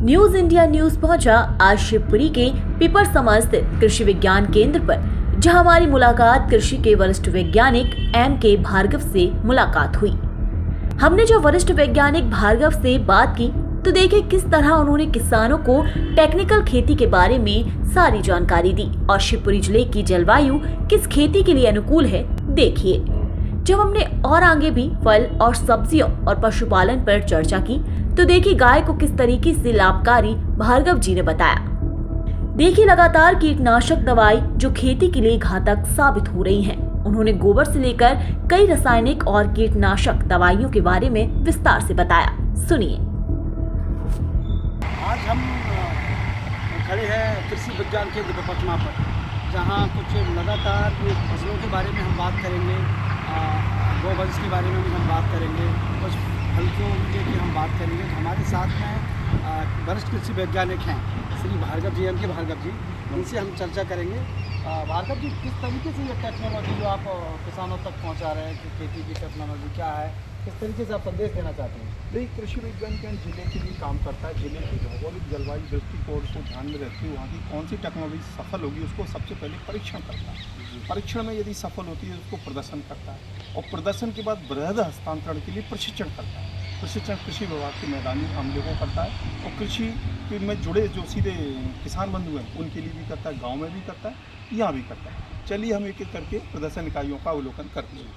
News India news पहुंचा आज शिवपुरी के पिपरसमा स्थित कृषि विज्ञान केंद्र पर, जहां हमारी मुलाकात कृषि के वरिष्ठ वैज्ञानिक M.K. भार्गव से मुलाकात हुई। हमने जब वरिष्ठ वैज्ञानिक भार्गव से बात की तो देखे किस तरह उन्होंने किसानों को टेक्निकल खेती के बारे में सारी जानकारी दी और शिवपुरी जिले की जलवायु किस खेती के लिए अनुकूल है देखिए। जब हमने और आगे भी फल और सब्जियों और पशुपालन पर चर्चा की तो देखिए गाय को किस तरीके से लाभकारी भार्गव जी ने बताया। देखिए लगातार कीटनाशक दवाई जो खेती के लिए घातक साबित हो रही हैं। उन्होंने गोबर से लेकर कई रासायनिक और कीटनाशक दवाइयों के बारे में विस्तार से बताया। सुनिए। आज हम खड़े हैं कृषि विज्ञान केंद्र पिपरसमा पर, जहां कुछ लगातार ये फसलों के बारे में हम बात करेंगे, गोवंश के बारे में भी हम बात करेंगे, कुछ फलों की हम बात करेंगे। तो हमारे साथ में वरिष्ठ कृषि वैज्ञानिक हैं श्री भार्गव जी, M.K. भार्गव जी, इनसे हम चर्चा करेंगे। भार्गव जी, किस तरीके से ये टेक्नोलॉजी जो आप किसानों तक पहुंचा रहे हैं कि खेती की टेक्नोलॉजी क्या है, किस तरीके से आप संदेश देना चाहते हैं? देखिए, कृषि विज्ञान केंद्र जिले के लिए काम करता है। जिले की भौगोलिक जलवायु दृष्टिकोण को ध्यान में रखते हुए वहाँ की कौन सी टेक्नोलॉजी सफल होगी उसको सबसे पहले परीक्षण करता है। परीक्षण में यदि सफल होती है उसको प्रदर्शन करता है और प्रदर्शन के बाद वृहद हस्तांतरण के लिए प्रशिक्षण करता है। प्रशिक्षण कृषि विभाग के मैदानी अमले को करता है और कृषि में जुड़े जो सीधे किसान बंधु हैं उनके लिए भी करता है, गाँव में भी करता है, यहाँ भी करता है। चलिए हम एक एक करके प्रदर्शन इकाइयों का अवलोकन करते हैं।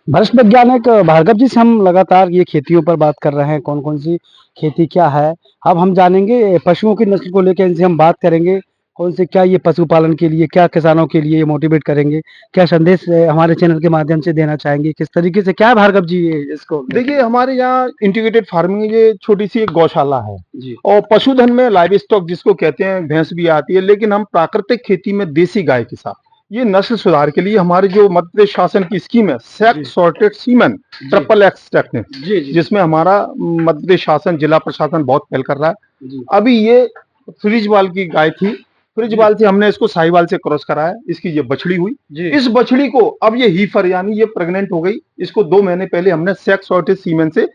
वरिष्ठ वैज्ञानिक भार्गव जी से हम लगातार ये खेतियों पर बात कर रहे हैं, कौन कौन सी खेती क्या है। अब हम जानेंगे पशुओं की नस्ल को लेकर, इनसे हम बात करेंगे कौन से क्या ये पशुपालन के लिए, क्या किसानों के लिए मोटिवेट करेंगे, क्या संदेश हमारे चैनल के माध्यम से देना चाहेंगे, किस तरीके से क्या है भार्गव जी ये इसको। देखिए, हमारे यहाँ इंटीग्रेटेड फार्मिंग ये छोटी सी एक गौशाला है जी। और पशुधन में लाइव स्टॉक जिसको कहते हैं भैंस भी आती है, लेकिन हम प्राकृतिक खेती में देसी गाय के साथ ये नस्ल सुधार के लिए हमारी जो मध्य प्रदेश शासन की स्कीम है सेक्स सॉर्टेड सीमेन XXX टेक्निक, जिसमें हमारा मध्य प्रदेश शासन जिला प्रशासन बहुत पहल कर रहा है। अभी ये फ्रिजवाल की गाय थी, फ्रिजवाल से हमने इसको साहिवाल से क्रॉस कराया, इसकी ये बछड़ी हुई। इस बछड़ी को अब ये हीफर यानी ये प्रेग्नेंट हो गई। इसको 2 महीने पहले हमने सेक्स सॉर्टेड सीमेन से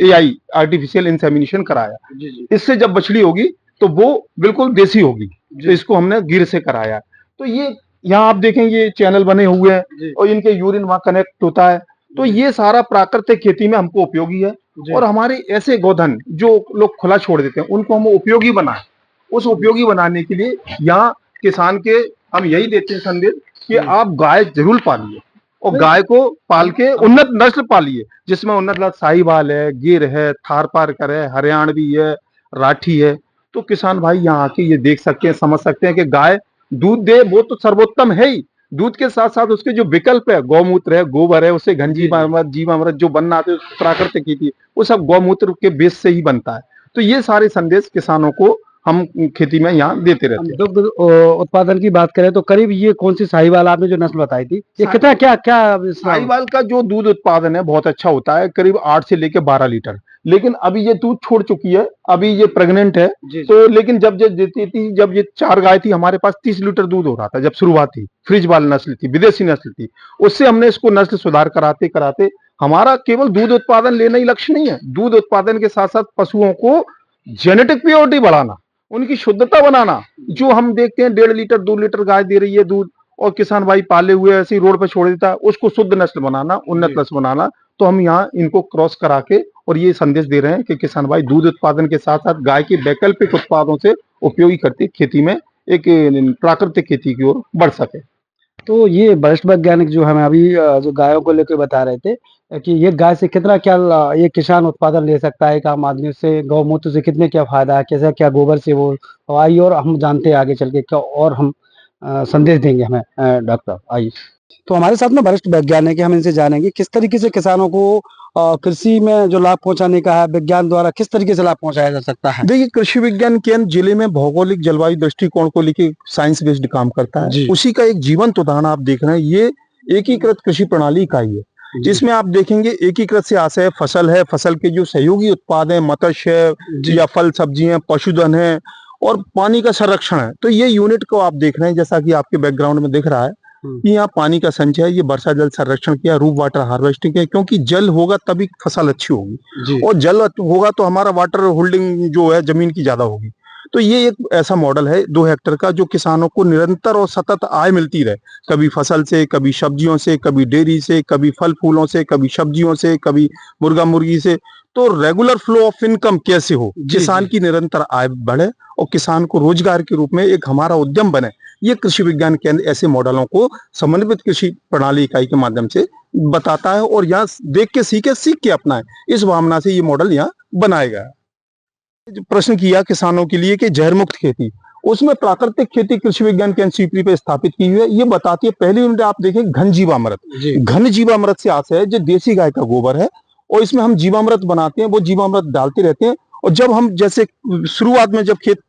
AI आर्टिफिशियल इंसेमिनेशन कराया। इससे जब बछड़ी होगी तो वो बिल्कुल देसी होगी, तो इसको हमने गिर से कराया। तो ये यहाँ आप देखेंगे ये चैनल बने हुए हैं और इनके यूरिन वहां कनेक्ट होता है। तो ये सारा प्राकृतिक खेती में हमको उपयोगी है और हमारे ऐसे गोधन जो लोग खुला छोड़ देते हैं उनको हम उपयोगी बनाए। उस उपयोगी बनाने के लिए यहाँ किसान के हम यही देते हैं संदेश कि आप गाय जरूर पालिए और गाय को पाल के उन्नत नस्ल पालिए, जिसमें उन्नत नस्ल साहिवाल है, गिर है, थारपारकर है, हरियाणवी है, राठी है। तो किसान भाई यहाँ आके ये देख सकते हैं, समझ सकते हैं कि गाय दूध दे वो तो सर्वोत्तम है ही, दूध के साथ साथ उसके जो विकल्प है, गौमूत्र है, गोबर है, उससे घन जीवामृत जो बनना है प्राकृतिक खेती, वो सब गौमूत्र के बेस से ही बनता है। तो ये सारे संदेश किसानों को हम खेती में यहाँ देते रहते हैं। दुग्ध उत्पादन की बात करें तो करीब ये कौन सी साहिवाल आपने जो नस्ल बताई थी, ये कितना क्या क्या साहिवाल का जो दूध उत्पादन है बहुत अच्छा होता है, करीब 8 से लेकर 12 लीटर। लेकिन अभी ये दूध छोड़ चुकी है, अभी ये प्रेग्नेंट है। तो लेकिन जब देती थी, जब ये 4 गाय थी हमारे पास 30 लीटर दूध हो रहा था जब शुरुआत थी। फ्रिजवाल नस्ल थी, विदेशी नस्ल थी। उससे हमने इसको नस्ल सुधार कराते कराते हमारा केवल दूध उत्पादन लेना ही लक्ष्य नहीं है, दूध उत्पादन के साथ साथ पशुओं को जेनेटिक प्योरिटी बढ़ाना, उनकी शुद्धता बनाना। जो हम देखते हैं 1.5 लीटर 2 लीटर गाय दे रही है दूध और किसान भाई पाले हुए ऐसे ही रोड पर छोड़ देता है, उसको शुद्ध नस्ल बनाना, उन्नत नस्ल बनाना। तो हम यहाँ इनको क्रॉस करा के और ये संदेश दे रहे हैं कि किसान भाई दूध उत्पादन के साथ साथ गाय के वैकल्पिक उत्पादों से उपयोगी करते खेती में एक प्राकृतिक खेती की ओर बढ़ सके। तो ये वरिष्ठ वैज्ञानिक जो हमें अभी जो गायों को लेकर बता रहे थे कि ये गाय से कितना क्या ये किसान उत्पादन ले सकता है, एक आम आदमी से गौमूत्र से कितने क्या फायदा है, कैसा क्या गोबर से वो। तो आइए और हम जानते हैं आगे चल के क्या और हम संदेश देंगे हमें डॉक्टर। आइए, तो हमारे साथ में वरिष्ठ वैज्ञानिक है, हम इनसे जानेंगे किस तरीके से किसानों को कृषि में जो लाभ पहुंचाने का है, विज्ञान द्वारा किस तरीके से लाभ पहुंचाया जा सकता है। देखिए, कृषि विज्ञान केंद्र जिले में भौगोलिक जलवायु दृष्टिकोण को लेकर साइंस बेस्ड काम करता है। उसी का एक जीवंत उदाहरण आप देख रहे हैं। ये एकीकृत कृषि प्रणाली इकाई है, जिसमें आप देखेंगे एकीकृत से आशय फसल है, फसल के जो सहयोगी उत्पाद है, मत्स्य है या फल सब्जियां, पशुधन है और पानी का संरक्षण है। तो ये यूनिट को आप देख रहे हैं, जैसा कि आपके बैकग्राउंड में दिख रहा है। कि यहाँ पानी का संचय है, ये वर्षा जल संरक्षण किया, रूप वाटर हार्वेस्टिंग है, क्योंकि जल होगा तभी फसल अच्छी होगी और जल होगा तो हमारा वाटर होल्डिंग जो है जमीन की ज्यादा होगी। तो ये एक ऐसा मॉडल है 2 हेक्टेयर का जो किसानों को निरंतर और सतत आय मिलती रहे, कभी फसल से, कभी सब्जियों से, कभी डेयरी से, कभी फल फूलों से, कभी सब्जियों से, कभी मुर्गा मुर्गी से। तो रेगुलर फ्लो ऑफ इनकम कैसे हो, किसान की निरंतर आय बढ़े और किसान को रोजगार के रूप में एक हमारा उद्यम बने, ये कृषि विज्ञान केंद्र ऐसे मॉडलों को समन्वित कृषि प्रणाली इकाई के माध्यम से बताता है और यहाँ देख के सीख के अपनाए, इस भावना से ये मॉडल यहाँ बनाया गया है। जो प्रश्न किया किसानों के लिए कि जहर मुक्त खेती, उसमें प्राकृतिक खेती कृषि विज्ञान केंद्र शिवपुरी पे स्थापित की हुई है। ये बताती है, पहली यूनिट आप देखें घन जीवामृत, घन जीवामृत से आशय है जो देसी गाय का गोबर है और इसमें हम जीवामृत बनाते हैं, वो जीवामृत डालते रहते हैं और जब हम जैसे शुरुआत में जब खेत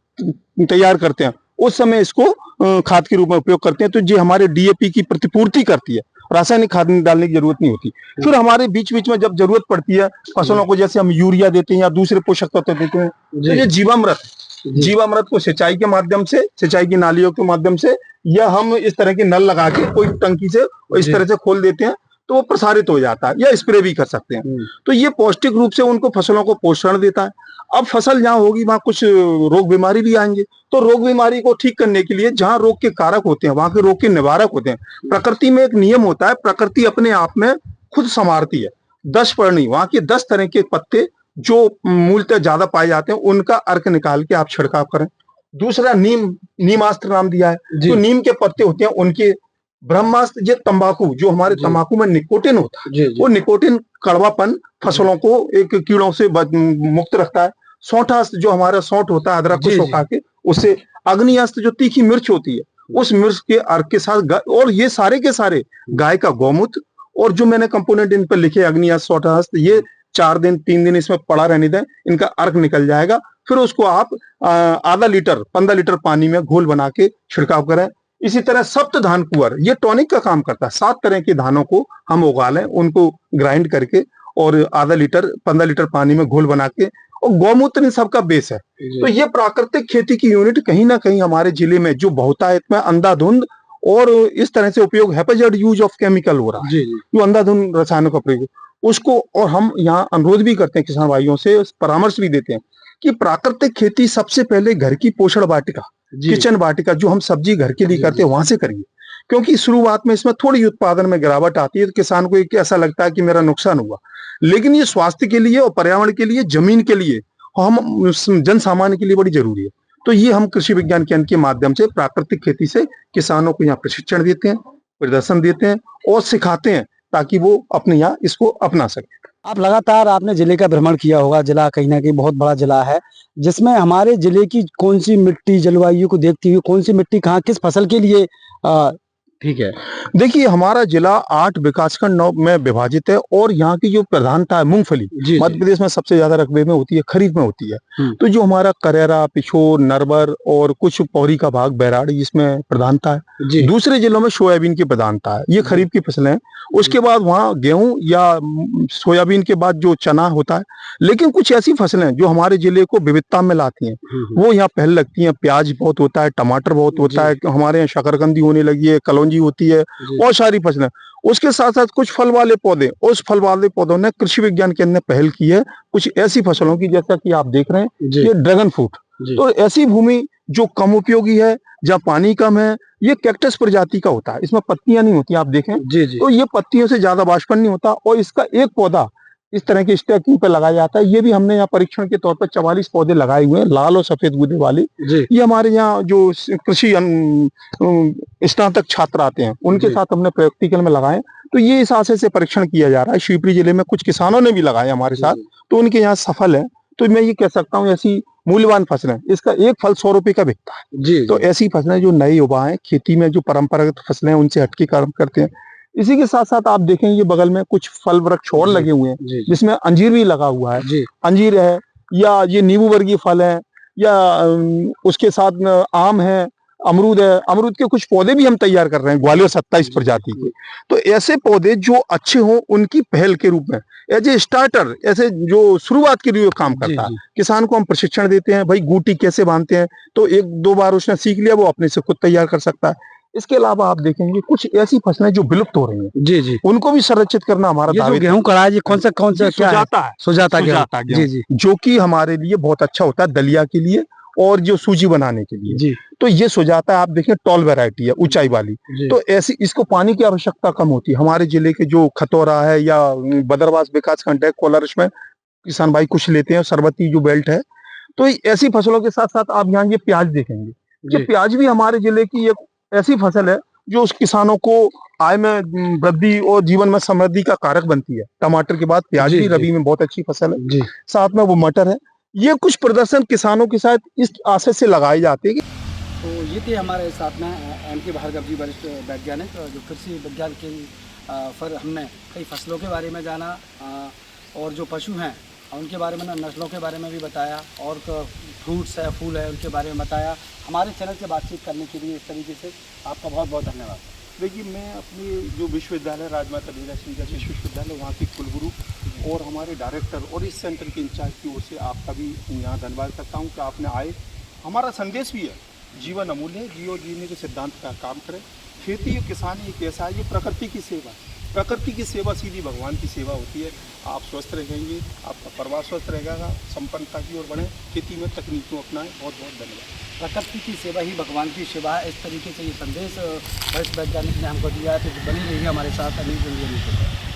तैयार करते हैं उस समय इसको खाद के रूप में उपयोग करते हैं, तो ये हमारे डीएपी की प्रतिपूर्ति करती है, रासायनिक खाद डालने की जरूरत नहीं होती। फिर हमारे बीच बीच में जब जरूरत पड़ती है फसलों को, जैसे हम यूरिया देते हैं या दूसरे पोषक तत्व देते हैं, तो ये जीवामृत को सिंचाई के माध्यम से, सिंचाई की नालियों के माध्यम से या हम इस तरह के नल लगा के कोई टंकी से इस तरह से खोल देते हैं तो वो प्रसारित हो जाता है, या स्प्रे भी कर सकते हैं। तो ये पौष्टिक रूप से उनको फसलों को पोषण देता है। अब फसल जहाँ होगी वहां कुछ रोग बीमारी भी आएंगे, तो रोग बीमारी को ठीक करने के लिए जहाँ रोग के कारक होते हैं वहां के रोग के निवारक होते हैं। प्रकृति में एक नियम होता है, प्रकृति अपने आप में खुद संवारती है। 10 पर्णी, वहां के 10 तरह के पत्ते जो मूलतः ज्यादा पाए जाते हैं उनका अर्क निकाल के आप छिड़काव करें। दूसरा नीमास्त्र नाम दिया है, तो नीम के पत्ते होते हैं उनके। ब्रह्मास्त्र, ये तंबाकू, जो हमारे तंबाकू में निकोटिन होता है, वो निकोटिन कड़वापन फसलों को एक कीड़ों से मुक्त रखता है। सौंठास्त्र, जो हमारा सौंठ होता है अदरक को सुखा के, उससे। अग्नियास्त्र, जो तीखी मिर्च होती है, उस मिर्च के अर्क के साथ। और ये सारे के सारे गाय का गौमूत्र और जो मैंने कंपोनेंट इन पर लिखे, अग्नियास्त्र, सौंठास्त्र, ये 4 दिन 3 दिन इसमें पड़ा रहने दें, इनका अर्क निकल जाएगा। फिर उसको आप आधा लीटर 15 लीटर पानी में घोल बना के छिड़काव करें। इसी तरह सप्त धान कुंवर, ये टॉनिक का काम करता है। 7 तरह के धानों को हम उगा लें, उनको ग्राइंड करके और आधा लीटर 15 लीटर पानी में घोल बना के, और गौमूत्र इन सबका बेस है। तो ये प्राकृतिक खेती की यूनिट कहीं ना कहीं हमारे जिले में जो बहुतायत में अंधाधुंध और इस तरह से उपयोग, हैपेजाइड यूज ऑफ केमिकल हो रहा है, जो अंधाधुंध रसायनों का प्रयोग, उसको। और हम यहाँ अनुरोध भी करते हैं किसान भाइयों से, परामर्श भी देते हैं कि प्राकृतिक खेती सबसे पहले घर की पोषण वाटिका, किचन वाटिका, जो हम सब्जी घर के लिए करते हैं वहां से करिए, क्योंकि शुरुआत में इसमें थोड़ी उत्पादन में गिरावट आती है तो किसान को एक ऐसा लगता है कि मेरा नुकसान हुआ, लेकिन ये स्वास्थ्य के लिए और पर्यावरण के लिए, जमीन के लिए, हम जन सामान्य के लिए बड़ी जरूरी है। तो ये हम कृषि विज्ञान केंद्र के माध्यम से प्राकृतिक खेती से किसानों को यहाँ प्रशिक्षण देते हैं, प्रदर्शन देते हैं और सिखाते हैं ताकि वो अपने यहाँ इसको अपना सके। आप लगातार आपने जिले का भ्रमण किया होगा, जिला कहीं ना कहीं बहुत बड़ा जिला है, जिसमें हमारे जिले की कौन सी मिट्टी, जलवायु को देखती हुई कौन सी मिट्टी कहाँ किस फसल के लिए ठीक है? देखिए, हमारा जिला 8 विकासखंड में विभाजित है और यहाँ की जो प्रधानता है मूंगफली, मध्य प्रदेश में सबसे ज्यादा रकबे में होती है, खरीफ में होती है। तो जो हमारा करेरा, पिछोर, नरवर और कुछ पौरी का भाग, बैराड़ी, इसमें प्रधानता है। दूसरे जिलों में सोयाबीन की प्रधानता है, ये खरीफ की फसलें हैं। उसके बाद वहाँ गेहूं या सोयाबीन के बाद जो चना होता है। लेकिन कुछ ऐसी फसलें जो हमारे जिले को विविधता में लाती हैं, वो यहाँ पहले लगती हैं। प्याज बहुत होता है, टमाटर बहुत होता है, हमारे यहाँ शकरकंदी होने लगी है, कलौंजी होती है, बहुत सारी फसलें। उसके साथ साथ कुछ फल वाले पौधे, उस फल वाले पौधों ने कृषि विज्ञान केंद्र ने पहल की है कुछ ऐसी फसलों की, जैसा कि आप देख रहे हैं ये ड्रैगन फ्रूट। तो ऐसी भूमि जो कम उपयोगी है, जहाँ पानी कम है, ये कैक्टस प्रजाति का होता है, इसमें पत्तियां नहीं होती, आप देखें तो ये पत्तियों से ज्यादा वाष्पन नहीं होता और इसका एक पौधा इस तरह की स्टैकिंग पे लगाया जाता है। ये भी हमने यहाँ परीक्षण के तौर पर 44 पौधे लगाए हुए हैं, लाल और सफेद गूदे वाले। ये हमारे यहाँ जो कृषि स्नातक छात्र आते हैं उनके साथ हमने प्रैक्टिकल में लगाए। तो ये इस आशय से परीक्षण किया जा रहा है। शिवपुरी जिले में कुछ किसानों ने भी लगाए हमारे साथ, तो उनके यहाँ सफल है। तो मैं ये कह सकता हूँ ऐसी मूल्यवान फसलें, इसका एक फल 100 रुपए का बिकता है। तो ऐसी फसलें जो नए युवा हैं, खेती में जो परंपरागत फसलें उनसे हटके काम करते हैं। इसी के साथ साथ आप देखें ये बगल में कुछ फल वृक्ष और लगे हुए हैं, जिसमें अंजीर भी लगा हुआ है। अंजीर है या ये नींबू वर्गीय फल है या उसके साथ आम है, अमरूद है। अमरूद के कुछ पौधे भी हम तैयार कर रहे हैं, ग्वालियर 27 प्रजाति के। तो ऐसे पौधे जो अच्छे हों उनकी पहल के रूप में एज ए स्टार्टर, ऐसे जो शुरुआत के लिए काम करता है। किसान को हम प्रशिक्षण देते हैं, भाई गूटी कैसे बांधते हैं, तो 1-2 बार उसने सीख लिया, वो अपने से खुद तैयार कर सकता है। इसके अलावा आप देखेंगे कुछ ऐसी फसलें जो विलुप्त हो रही हैं, जी जी, उनको भी संरक्षित करना हमारा ये जो दायित्व गेहूं कड़ा है, ये कौन सा क्या है? सुजाता है। सुजाता गेहूं। सुजाता गेहूं, जी जी जो कि हमारे लिए बहुत अच्छा होता है दलिया के लिए और जो सूजी बनाने के लिए। जी तो ये सुजाता आप देखें टॉल वैरायटी है, ऊंचाई वाली। जी तो ऐसी इसको पानी की आवश्यकता कम होती है। हमारे जिले के जो खतौरा है या बदरवास विकास खंड है, कोलारस में किसान भाई कुछ लेते हैं, सरबती जो बेल्ट है। तो ऐसी फसलों के साथ साथ आप यहाँ ये प्याज देखेंगे, ये जी प्याज भी हमारे जिले की एक ऐसी फसल है जो उस किसानों को आय में वृद्धि और जीवन में समृद्धि का कारक बनती है। टमाटर के बाद प्याज जी, भी जी। रबी में बहुत अच्छी फसल है, जी साथ में वो मटर है। ये कुछ प्रदर्शन किसानों के साथ इस आशय से लगाए जाते हैं कि तो ये थे हमारे साथ में एम के भार्गव जी, वरिष्ठ वैज्ञानिक, जो कृषि विज्ञान के पर हमने कई फसलों के बारे में जाना और जो पशु हैं उनके बारे में, नस्लों के बारे में भी बताया, और फ्रूट्स है, फूल है, उनके बारे में बताया। हमारे चैनल से बातचीत करने के लिए इस तरीके से आपका बहुत बहुत धन्यवाद। देखिए, मैं अपनी जो विश्वविद्यालय राजमाता धीरा सिंह जैसे विश्वविद्यालय वहाँ के कुलगुरु और हमारे डायरेक्टर और इस सेंटर के इंचार्ज की ओर से आपका भी यहाँ धन्यवाद करता हूँ कि आपने आए। हमारा संदेश भी है, जीवन अमूल्य है, जियो जीने के सिद्धांत का काम करें। खेती और किसानी एक ऐसा है, ये प्रकृति की सेवा है। प्रकृति की सेवा सीधी भगवान की सेवा होती है। आप स्वस्थ रहेंगे, आपका परिवार स्वस्थ रहेगा, संपन्नता की ओर बढ़े, खेती में तकनीकों अपनाएं। बहुत बहुत धन्यवाद। प्रकृति की सेवा ही भगवान की सेवा है, इस तरीके से ये संदेश वरिष्ठ वैज्ञानिक ने हमको दिया है। तो बनी रही हमारे साथ अनिल।